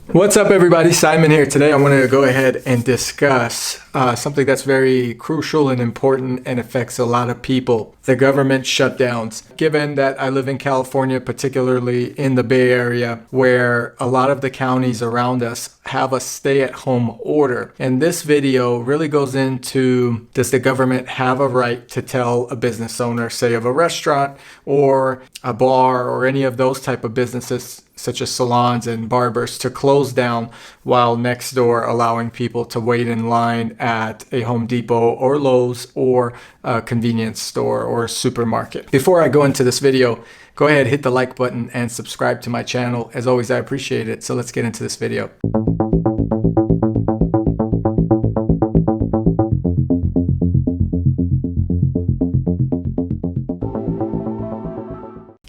What's up, everybody? Simon here. Today I want to go ahead and discuss something that's very crucial and important and affects a lot of people: the government shutdowns. Given that I live in California, particularly in the Bay Area, where a lot of the counties around us have a stay-at-home order. And this video really goes into, does the government have a right to tell a business owner, say of a restaurant or a bar or any of those type of businesses, such as salons and barbers, to close down while next door allowing people to wait in line at a Home Depot or Lowe's or a convenience store or a supermarket. Before I go into this video, go ahead, hit the like button and subscribe to my channel. As always, I appreciate it. So let's get into this video.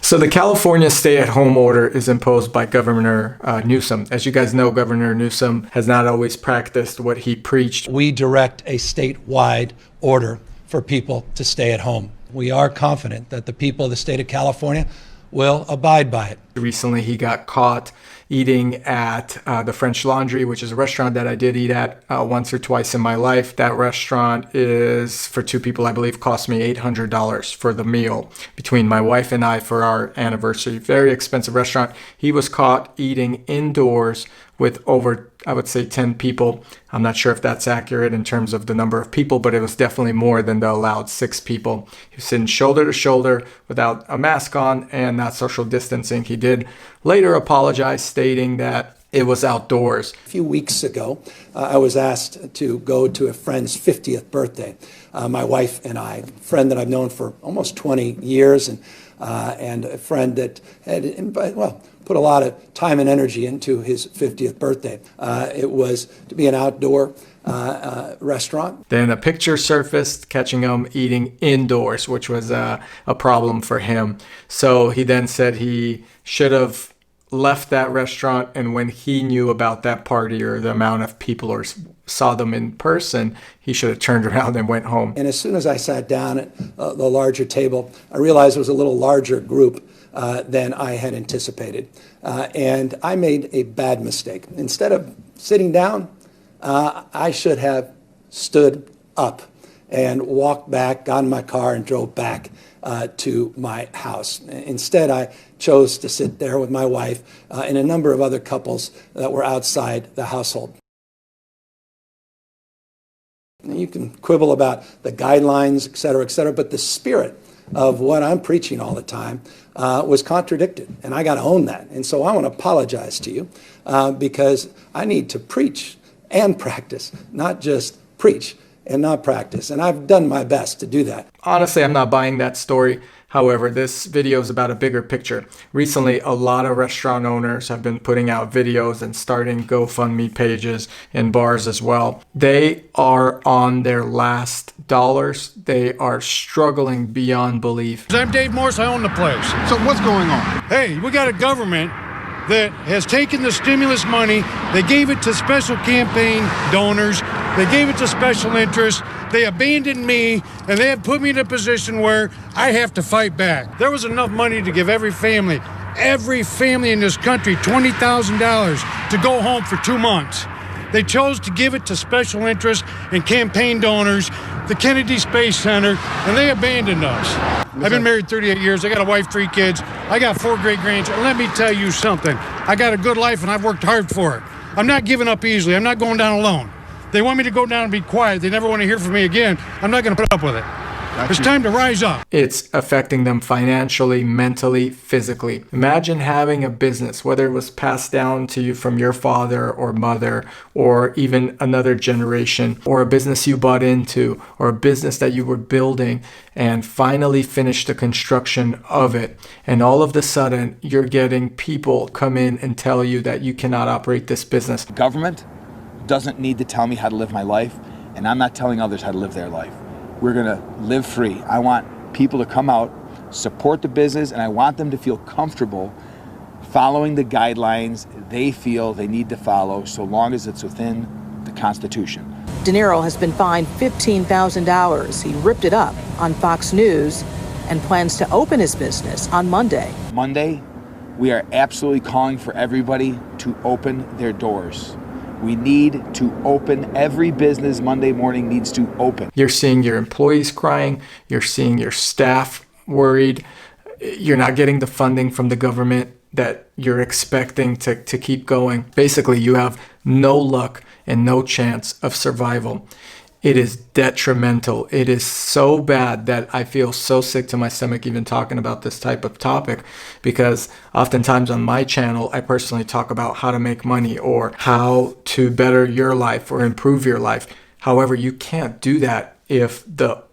So the California stay-at-home order is imposed by Governor Newsome. As you guys know, Governor Newsome has not always practiced what he preached. We direct a statewide order for people to stay at home. We are confident that the people of the state of California will abide by it. Recently, he got caught eating at the French Laundry, which is a restaurant that I did eat at once or twice in my life. That restaurant is, for two people, I believe, cost me $800 for the meal between my wife and I for our anniversary. Very expensive restaurant. He was caught eating indoors with over, I would say, 10 people. I'm not sure if that's accurate in terms of the number of people, but it was definitely more than the allowed 6 people. He was sitting shoulder to shoulder without a mask on and not social distancing. He did later apologize, stating that it was outdoors. A few weeks ago, I was asked to go to a friend's 50th birthday. My wife and I, a friend that I've known for almost 20 years, and a friend that had, put a lot of time and energy into his 50th birthday. It was to be an outdoor restaurant. Then a picture surfaced catching him eating indoors, which was a problem for him. So he then said he should have left that restaurant, and when he knew about that party or the amount of people or saw them in person, he should have turned around and went home. And as soon as I sat down at the larger table, I realized it was a little larger group than I had anticipated. And I made a bad mistake. Instead of sitting down, I should have stood up and walked back, got in my car, and drove back to my house. Instead, I chose to sit there with my wife and a number of other couples that were outside the household. You can quibble about the guidelines, et cetera, but the spirit of what I'm preaching all the time was contradicted, and I got to own that. And so I want to apologize to you because I need to preach and practice, not just preach and not practice. And I've done my best to do that. Honestly, I'm not buying that story. However, this video is about a bigger picture. Recently, a lot of restaurant owners have been putting out videos and starting GoFundMe pages in bars as well. They are on their last dollars. They are struggling beyond belief. I'm Dave Morse. I own the place. So what's going on? Hey, we got a government that has taken the stimulus money. They gave it to special campaign donors. They gave it to special interests. They abandoned me, and they have put me in a position where I have to fight back. There was enough money to give every family in this country $20,000 to go home for 2 months. They chose to give it to special interests and campaign donors, the Kennedy Space Center, and they abandoned us. I've been married 38 years. I got a wife, 3 kids. I got 4 great-grandchildren. Let me tell you something. I got a good life, and I've worked hard for it. I'm not giving up easily. I'm not going down alone. They want me to go down and be quiet. They never want to hear from me again. I'm not going to put up with it. It's time to rise up. It's affecting them financially, mentally, physically. Imagine having a business, whether it was passed down to you from your father or mother, or even another generation, or a business you bought into, or a business that you were building and finally finished the construction of it. And all of a sudden, you're getting people come in and tell you that you cannot operate this business. Government doesn't need to tell me how to live my life, and I'm not telling others how to live their life. We're going to live free. I want people to come out, support the business, and I want them to feel comfortable following the guidelines they feel they need to follow, so long as it's within the Constitution. De Niro has been fined $15,000. He ripped it up on Fox News and plans to open his business on Monday. Monday, We are absolutely calling for everybody to open their doors. We need to open. Every business Monday morning needs to open. You're seeing your employees crying. You're seeing your staff worried. You're not getting the funding from the government that you're expecting to keep going. Basically, you have no luck and no chance of survival. It is detrimental. It is so bad that I feel so sick to my stomach even talking about this type of topic, because oftentimes on my channel, I personally talk about how to make money or how to better your life or improve your life. However, you can't do that if the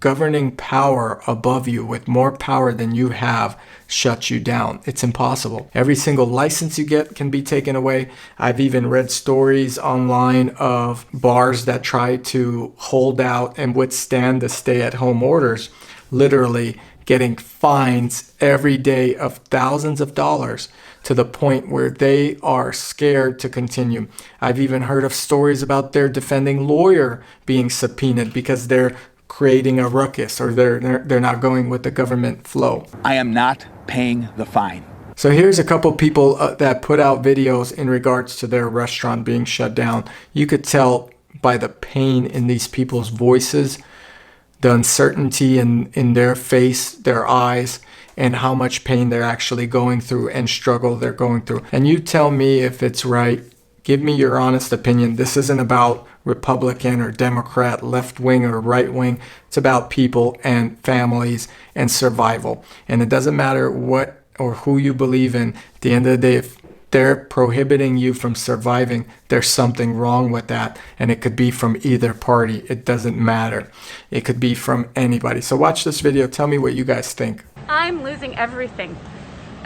governing power above you with more power than you have shuts you down. It's impossible. Every single license you get can be taken away. I've even read stories online of bars that try to hold out and withstand the stay-at-home orders, literally getting fines every day of thousands of dollars to the point where they are scared to continue. I've even heard of stories about their defending lawyer being subpoenaed because they're creating a ruckus or they're not going with the government flow. I am not paying the fine. So here's a couple people that put out videos in regards to their restaurant being shut down. You could tell by the pain in these people's voices, the uncertainty in their face, their eyes, and how much pain they're actually going through and struggle they're going through. And you tell me if it's right. Give me your honest opinion. This isn't about Republican or Democrat, left wing or right wing. It's about people and families and survival. And it doesn't matter what or who you believe in. At the end of the day, if they're prohibiting you from surviving, there's something wrong with that. And it could be from either party. It doesn't matter. It could be from anybody. So watch this video. Tell me what you guys think. I'm losing everything.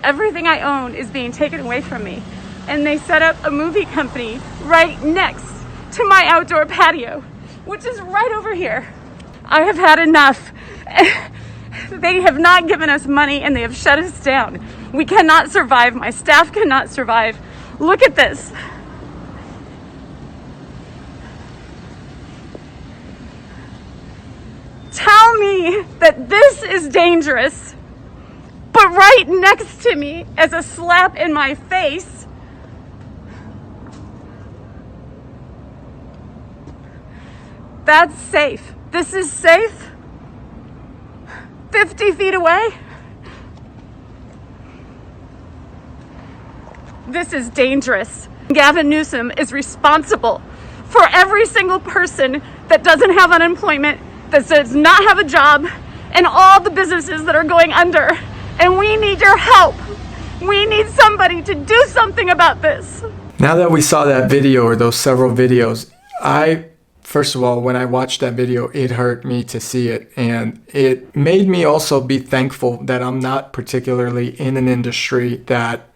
Everything I own is being taken away from me. And they set up a movie company right next to my outdoor patio, which is right over here. I have had enough. They have not given us money and they have shut us down. We cannot survive. My staff cannot survive. Look at this. Tell me that this is dangerous, but right next to me as a slap in my face, that's safe. This is safe. 50 feet away. This is dangerous. Gavin Newsome is responsible for every single person that doesn't have unemployment, that does not have a job, and all the businesses that are going under. And we need your help. We need somebody to do something about this. Now that we saw that video or those several videos, first of all, when I watched that video, it hurt me to see it. And it made me also be thankful that I'm not particularly in an industry that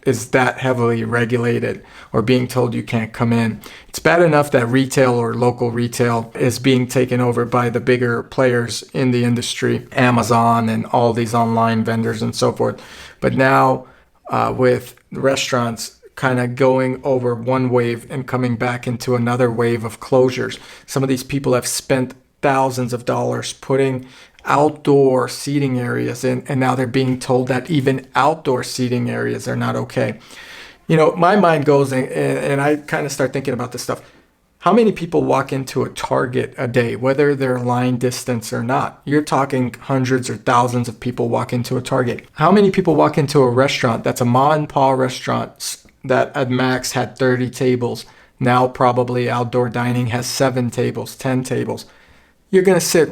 is that heavily regulated or being told you can't come in. It's bad enough that retail or local retail is being taken over by the bigger players in the industry, Amazon and all these online vendors and so forth. But now with restaurants kind of going over one wave and coming back into another wave of closures. Some of these people have spent thousands of dollars putting outdoor seating areas in, and now they're being told that even outdoor seating areas are not okay. You know, my mind goes and I kind of start thinking about this stuff. How many people walk into a Target a day, whether they're line distance or not? You're talking hundreds or thousands of people walk into a Target. How many people walk into a restaurant that's a ma and pa restaurant that at max had 30 tables? Now probably outdoor dining has 7 tables, 10 tables. You're going to sit,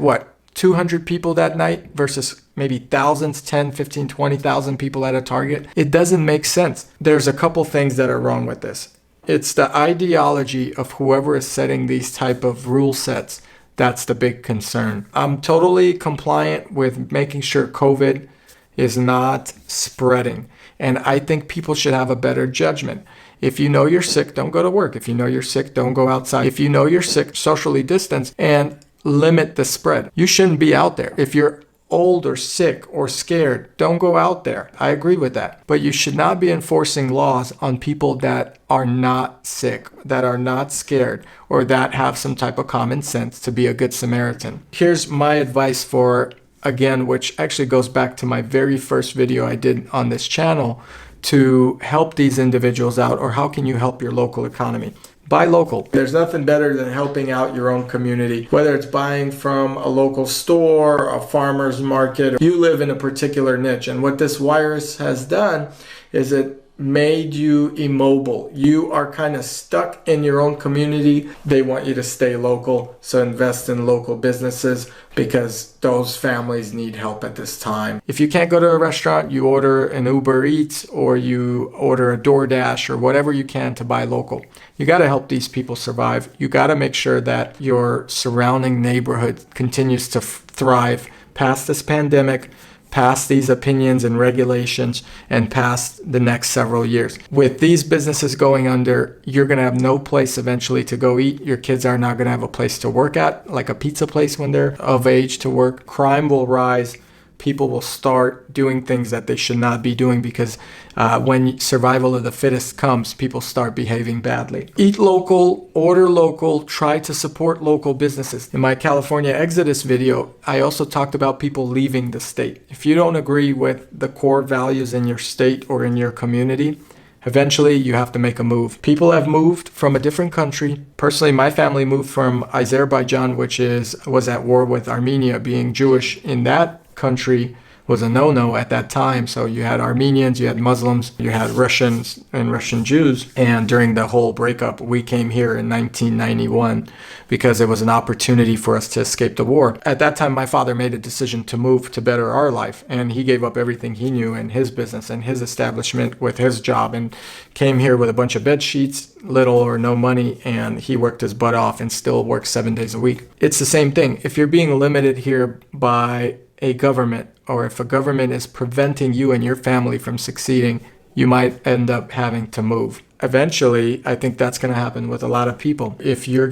200 people that night versus maybe thousands, 10, 15, 20,000 people at a Target? It doesn't make sense. There's a couple things that are wrong with this. It's the ideology of whoever is setting these type of rule sets. That's the big concern. I'm totally compliant with making sure COVID is not spreading. And I think people should have a better judgment. If you know you're sick, don't go to work. If you know you're sick, don't go outside. If you know you're sick, socially distance and limit the spread. You shouldn't be out there. If you're old or sick or scared, don't go out there. I agree with that. But you should not be enforcing laws on people that are not sick, that are not scared, or that have some type of common sense to be a good Samaritan. Here's my advice for, again, which actually goes back to my very first video I did on this channel, to help these individuals out, or how can you help your local economy? Buy local. There's nothing better than helping out your own community, whether it's buying from a local store, a farmer's market. You live in a particular niche, and what this virus has done is it made you immobile. You are kind of stuck in your own community. They want you to stay local, so invest in local businesses because those families need help at this time. If you can't go to a restaurant, you order an Uber Eats or you order a DoorDash or whatever you can to buy local. You got to help these people survive. You got to make sure that your surrounding neighborhood continues to thrive past this pandemic, past these opinions and regulations, and past the next several years. With these businesses going under, you're going to have no place eventually to go eat. Your kids are not going to have a place to work at, like a pizza place when they're of age to work. Crime will rise. People will start doing things that they should not be doing because when survival of the fittest comes, people start behaving badly. Eat local, order local, try to support local businesses. In my California Exodus video, I also talked about people leaving the state. If you don't agree with the core values in your state or in your community, eventually you have to make a move. People have moved from a different country. Personally, my family moved from Azerbaijan, which was at war with Armenia. Being Jewish in that country was a no-no at that time. So you had Armenians, you had Muslims, you had Russians and Russian Jews. And during the whole breakup, we came here in 1991 because it was an opportunity for us to escape the war. At that time, my father made a decision to move to better our life. And he gave up everything he knew in his business and his establishment with his job and came here with a bunch of bed sheets, little or no money. And he worked his butt off and still works 7 days a week. It's the same thing. If you're being limited here by a government, or if a government is preventing you and your family from succeeding, you might end up having to move. Eventually, I think that's going to happen with a lot of people. If you're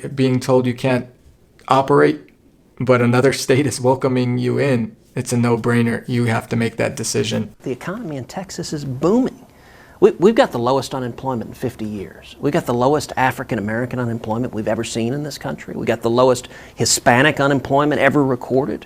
being told you can't operate, but another state is welcoming you in, it's a no-brainer. You have to make that decision. The economy in Texas is booming. We've got the lowest unemployment in 50 years. We've got the lowest African-American unemployment we've ever seen in this country. We've got the lowest Hispanic unemployment ever recorded.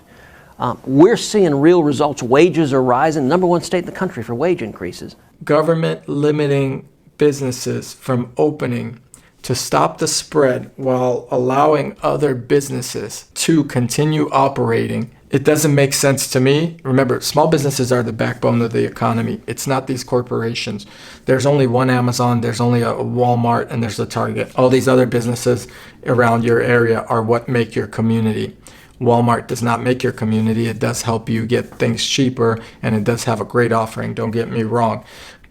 We're seeing real results. Wages are rising. Number one state in the country for wage increases. Government limiting businesses from opening to stop the spread while allowing other businesses to continue operating. It doesn't make sense to me. Remember, small businesses are the backbone of the economy. It's not these corporations. There's only one Amazon, there's only a Walmart, and there's a Target. All these other businesses around your area are what make your community. Walmart does not make your community. It does help you get things cheaper, and it does have a great offering, don't get me wrong.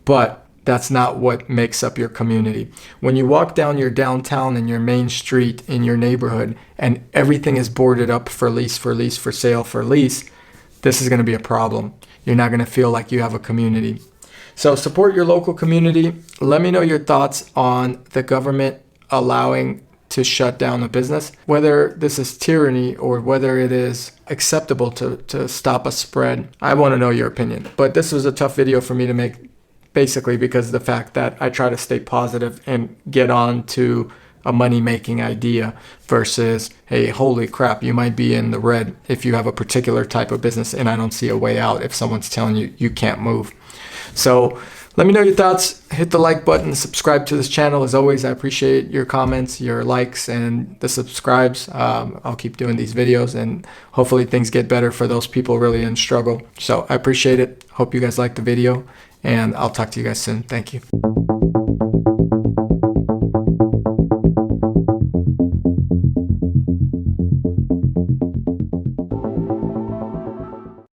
But that's not what makes up your community. When you walk down your downtown and your main street in your neighborhood and everything is boarded up for lease, for lease, for sale, for lease, this is going to be a problem. You're not going to feel like you have a community. So support your local community. Let me know your thoughts on the government allowing to shut down a business, whether this is tyranny or whether it is acceptable to stop a spread. I want to know your opinion. But this was a tough video for me to make, basically because of the fact that I try to stay positive and get on to a money-making idea versus, hey, holy crap, you might be in the red if you have a particular type of business and I don't see a way out if someone's telling you you can't move. So let me know your thoughts. Hit the like button, subscribe to this channel. As always, I appreciate your comments, your likes, and the subscribes. I'll keep doing these videos, and hopefully things get better for those people really in struggle. So I appreciate it. Hope you guys liked the video, and I'll talk to you guys soon. Thank you.